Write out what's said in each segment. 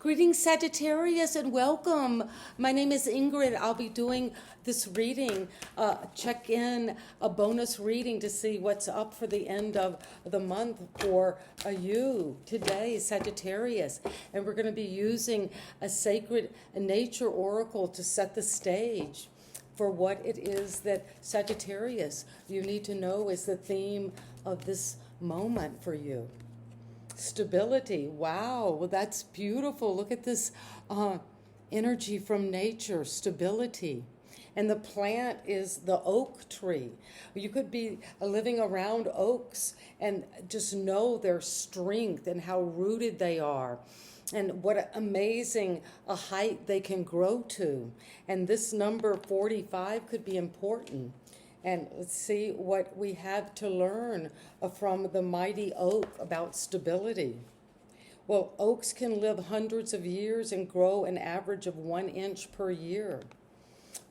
Greetings, Sagittarius, and welcome. My name is Ingrid. I'll be doing this reading, check in a bonus reading to see what's up for the end of the month for you today, Sagittarius. And we're going to be using a sacred nature oracle to set the stage for what it is that Sagittarius you need to know is the theme of this moment for you. Stability. Wow, well, that's beautiful. Look at this energy from nature, stability. And the plant is the oak tree. You could be living around oaks and just know their strength and how rooted they are and what amazing a height they can grow to. And this number 45 could be important. And let's see what we have to learn from the mighty oak about stability. Well, oaks can live hundreds of years and grow an average of 1 inch per year,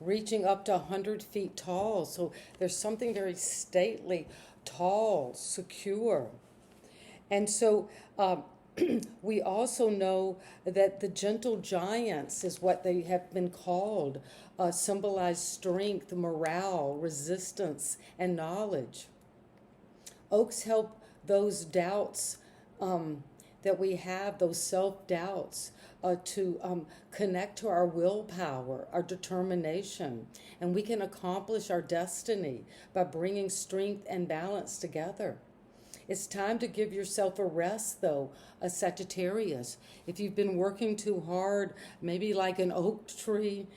reaching up to 100 feet tall. So there's something very stately, tall, secure. And so we also know that the gentle giants is what they have been called, symbolize strength, morale, resistance, and knowledge. Oaks help those doubts that we have, those self-doubts, to connect to our willpower, our determination, and we can accomplish our destiny by bringing strength and balance together. It's time to give yourself a rest, though, a Sagittarius. If you've been working too hard, maybe like an oak tree,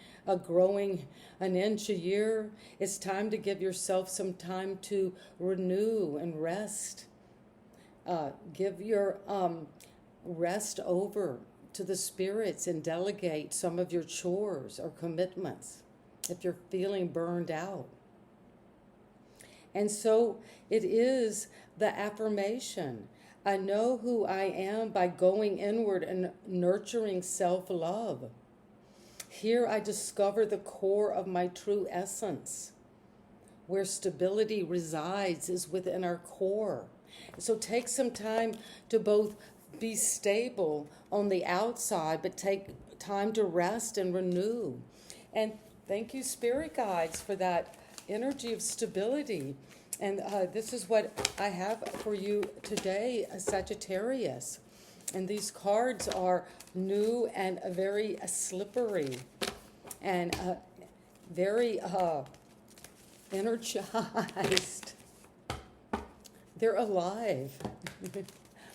growing 1 inch a year, it's time to give yourself some time to renew and rest. Give your rest over to the spirits and delegate some of your chores or commitments if you're feeling burned out. And so it is the affirmation. I know who I am by going inward and nurturing self-love. Here I discover the core of my true essence. Where stability resides is within our core. So take some time to both be stable on the outside, but take time to rest and renew. And thank you, Spirit Guides, for that energy of stability. And this is what I have for you today, Sagittarius. And these cards are new and very slippery and very energized. They're alive.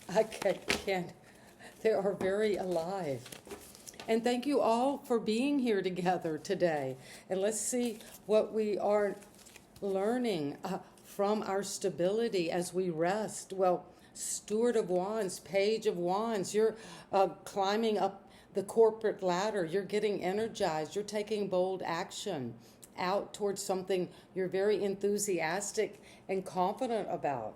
I can't. They are very alive. And thank you all for being here together today. And let's see what we are learning from our stability as we rest. Well, Steward of Wands, Page of Wands, you're climbing up the corporate ladder. You're getting energized. You're taking bold action out towards something you're very enthusiastic and confident about.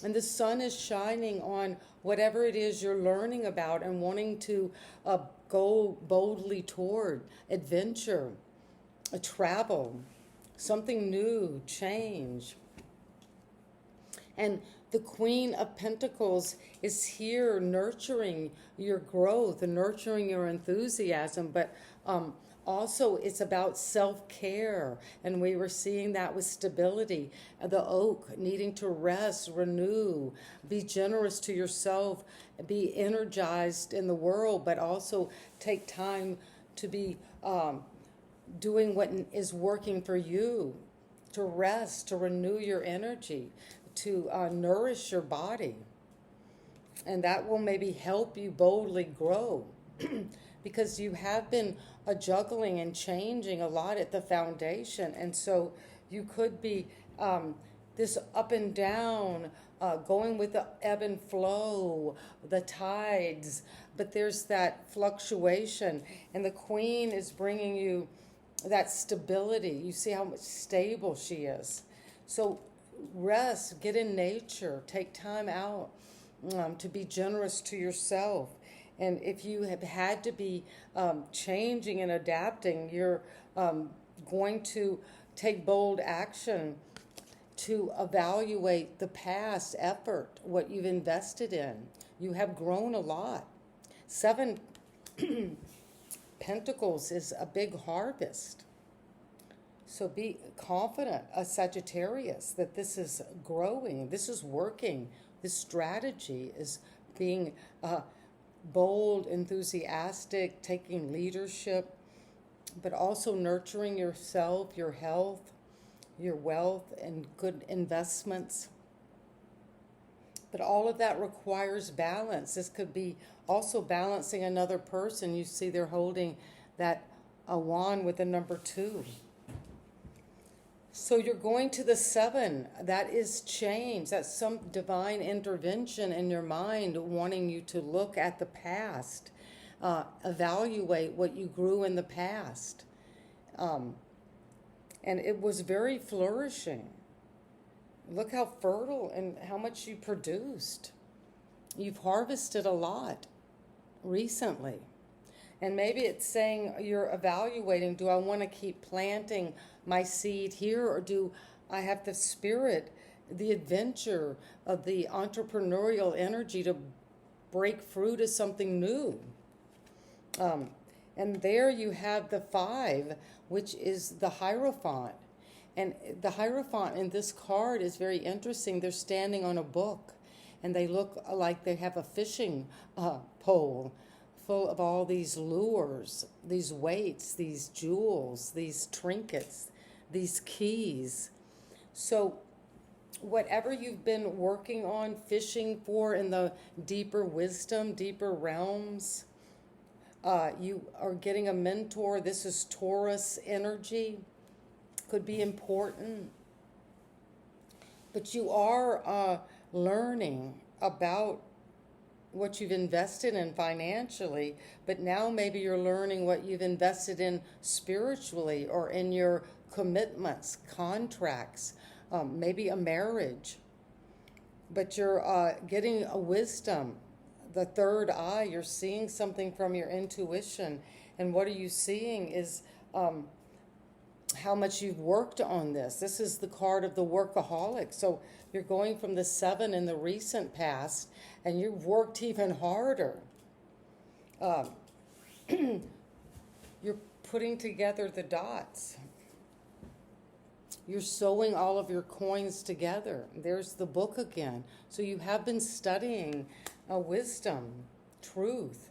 And the sun is shining on whatever it is you're learning about and wanting to go boldly toward adventure, travel, something new, change. And the Queen of Pentacles is here nurturing your growth and nurturing your enthusiasm, but also it's about self-care. And we were seeing that with stability. The oak needing to rest, renew, be generous to yourself, be energized in the world, but also take time to be doing what is working for you, to rest, to renew your energy, to nourish your body. And that will maybe help you boldly grow because you have been juggling and changing a lot at the foundation. And so you could be this up and down, going with the ebb and flow, the tides, but there's that fluctuation. And the Queen is bringing you that stability. You see how much stable she is. So rest, get in nature, take time out to be generous to yourself. And if you have had to be changing and adapting, you're going to take bold action to evaluate the past effort, what you've invested in. You have grown a lot. 7 Pentacles is a big harvest. So be confident, a Sagittarius, that this is growing, this is working, this strategy is being bold, enthusiastic, taking leadership, but also nurturing yourself, your health, your wealth, and good investments. But all of that requires balance. This could be also balancing another person. You see they're holding that a wand with the number 2. So you're going to the 7. That is change. That's some divine intervention in your mind wanting you to look at the past, evaluate what you grew in the past. And it was very flourishing. Look how fertile and how much you produced. You've harvested a lot recently. And maybe it's saying you're evaluating, do I want to keep planting my seed here, or do I have the spirit, the adventure of the entrepreneurial energy to break through to something new? And there you have the 5, which is the Hierophant. And the Hierophant in this card is very interesting. They're standing on a book, and they look like they have a fishing pole full of all these lures, these weights, these jewels, these trinkets, these keys. So whatever you've been working on, fishing for in the deeper wisdom, deeper realms, you are getting a mentor. This is Taurus energy. Could be important. But you are learning about what you've invested in financially, but now maybe you're learning what you've invested in spiritually or in your commitments, contracts, maybe a marriage. But you're getting a wisdom, the third eye. You're seeing something from your intuition. And what are you seeing is how much you've worked on this. This is the card of the workaholic. So you're going from the 7 in the recent past, and you've worked even harder. You're putting together the dots. You're sewing all of your coins together. There's the book again. So you have been studying wisdom, truth.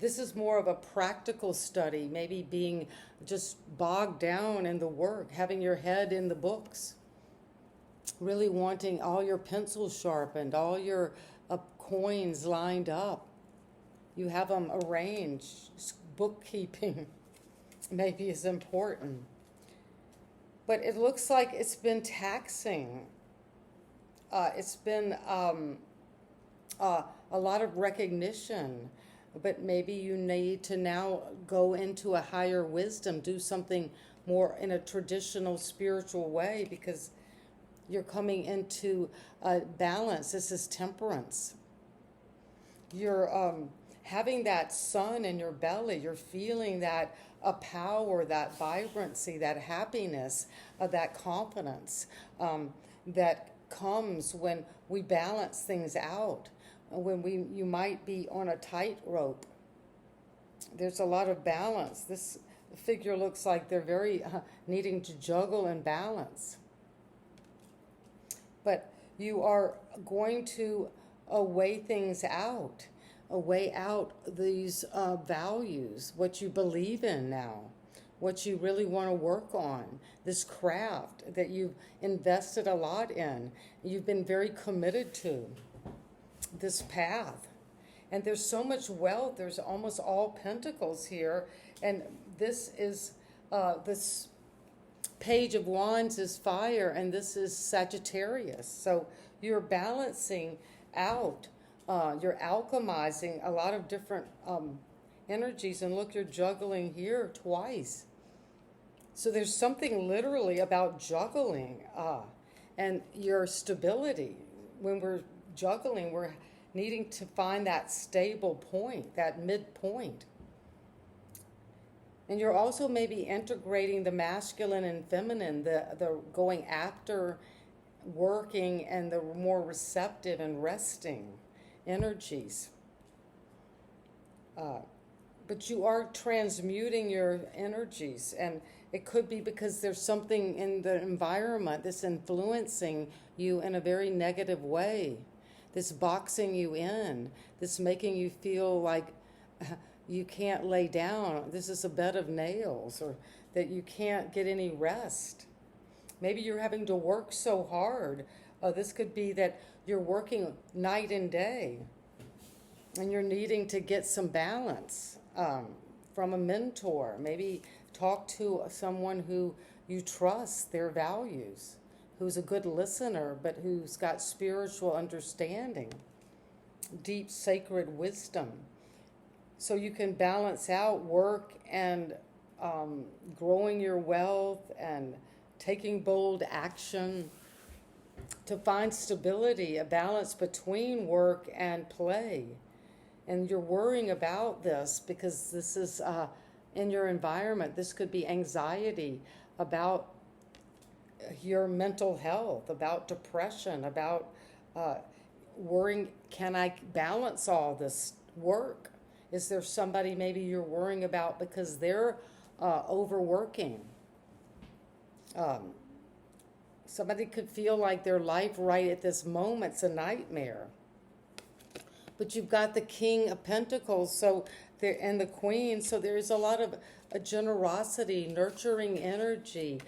This is more of a practical study, maybe being just bogged down in the work, having your head in the books, really wanting all your pencils sharpened, all your coins lined up. You have them arranged. Bookkeeping maybe is important. But it looks like it's been taxing. It's been a lot of recognition. But maybe you need to now go into a higher wisdom, do something more in a traditional spiritual way, because you're coming into balance. This is temperance. You're having that sun in your belly. You're feeling that power, that vibrancy, that happiness, that confidence that comes when we balance things out. When you might be on a tightrope. There's a lot of balance. This figure looks like they're very needing to juggle and balance. But you are going to weigh things out, weigh out these values, what you believe in now, what you really want to work on, this craft that you've invested a lot in, you've been very committed to. This path. And there's so much wealth. There's almost all pentacles here. And this is, this page of wands is fire, and this is Sagittarius. So you're balancing out, you're alchemizing a lot of different energies. And look, you're juggling here twice. So there's something literally about juggling and your stability. When we're juggling, we're needing to find that stable point, that midpoint. And you're also maybe integrating the masculine and feminine, the going after, working, and the more receptive and resting energies. But you are transmuting your energies, and it could be because there's something in the environment that's influencing you in a very negative way, that's boxing you in, that's making you feel like you can't lay down. This is a bed of nails, or that you can't get any rest. Maybe you're having to work so hard. This could be that you're working night and day, and you're needing to get some balance from a mentor. Maybe talk to someone who you trust their values, who's a good listener, but who's got spiritual understanding, deep sacred wisdom. So you can balance out work and growing your wealth and taking bold action to find stability, a balance between work and play. And you're worrying about this because this is in your environment. This could be anxiety about your mental health, about depression, about worrying, can I balance all this work? Is there somebody maybe you're worrying about because they're overworking? Somebody could feel like their life right at this moment's a nightmare. But you've got the King of Pentacles, so there, and the Queen, so there's a lot of generosity, nurturing energy,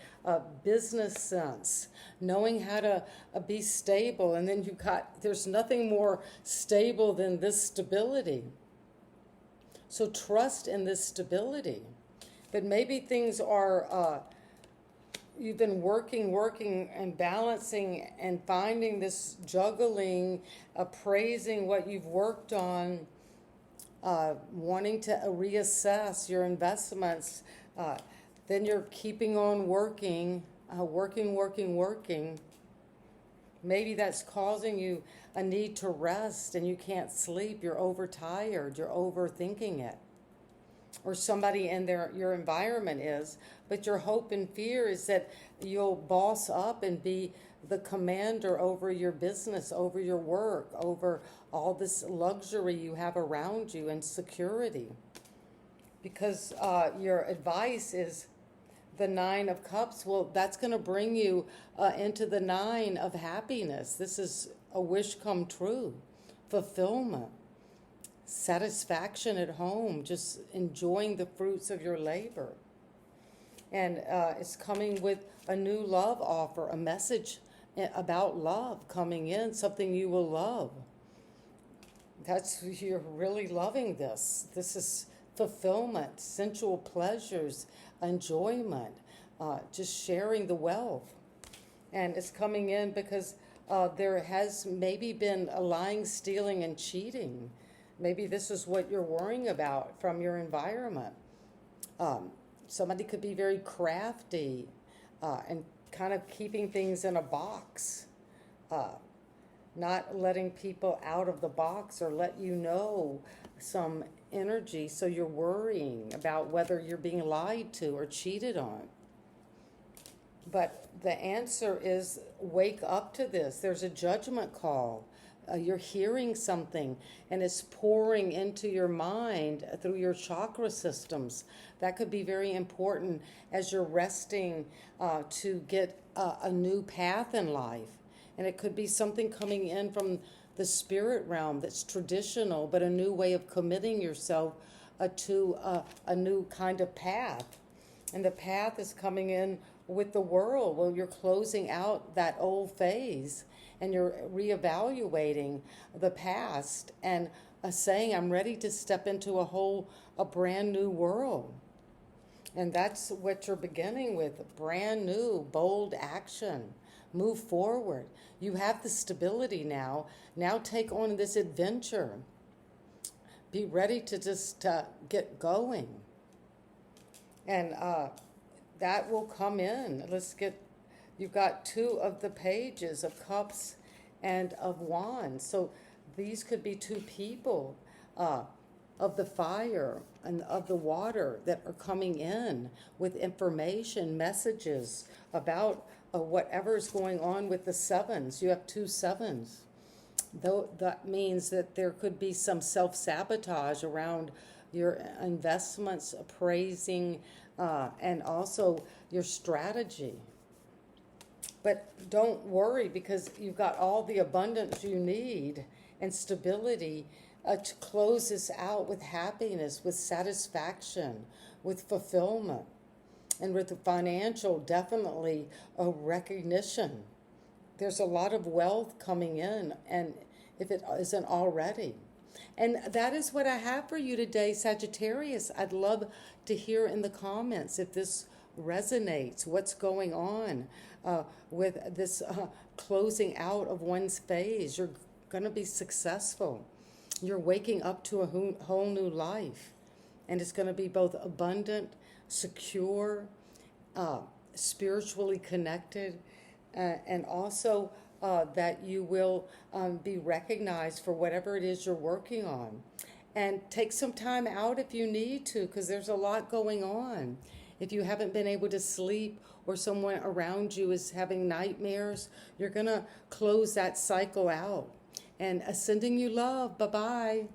business sense, knowing how to be stable. And then there's nothing more stable than this stability. So trust in this stability. But maybe things are, you've been working and balancing and finding this juggling, appraising what you've worked on, wanting to reassess your investments. Then you're keeping on working. Maybe that's causing you a need to rest and you can't sleep. You're overtired. You're overthinking it. Or somebody in your environment is. But your hope and fear is that you'll boss up and be the commander over your business, over your work, over all this luxury you have around you and security. Because your advice is the Nine of Cups. Well, that's going to bring you into the Nine of Happiness. This is a wish come true, fulfillment, satisfaction at home, just enjoying the fruits of your labor. And it's coming with a new love offer, a message about love coming in, something you will love. You're really loving this. This is fulfillment, sensual pleasures, enjoyment, just sharing the wealth. And it's coming in because there has maybe been a lying, stealing, and cheating. Maybe this is what you're worrying about from your environment. Somebody could be very crafty and kind of keeping things in a box, not letting people out of the box or let you know some energy, so you're worrying about whether you're being lied to or cheated on. But the answer is wake up to this. There's a judgment call. You're hearing something and it's pouring into your mind through your chakra systems. That could be very important as you're resting to get a new path in life. And it could be something coming in from the spirit realm that's traditional, but a new way of committing yourself to a new kind of path. And the path is coming in with the world. Well, you're closing out that old phase and you're reevaluating the past and saying, I'm ready to step into a brand new world. And that's what you're beginning with, brand new, bold action. Move forward. You have the stability now. Now take on this adventure. Be ready to just get going. And that will come in. You've got two of the pages of cups and of wands. So these could be two people of the fire and of the water that are coming in with information, messages about whatever is going on with the sevens. You have two sevens. Though that means that there could be some self-sabotage around your investments, appraising, and also your strategy. But don't worry, because you've got all the abundance you need and stability to close this out with happiness, with satisfaction, with fulfillment, and with the financial, definitely a recognition. There's a lot of wealth coming in, and if it isn't already. And that is what I have for you today, Sagittarius. I'd love to hear in the comments if this resonates, what's going on with this closing out of one's phase. You're going to be successful. You're waking up to a whole new life. And it's going to be both abundant, secure, spiritually connected, and also that you will be recognized for whatever it is you're working on. And take some time out if you need to, because there's a lot going on. If you haven't been able to sleep, or someone around you is having nightmares, you're going to close that cycle out. And sending you love. Bye-bye.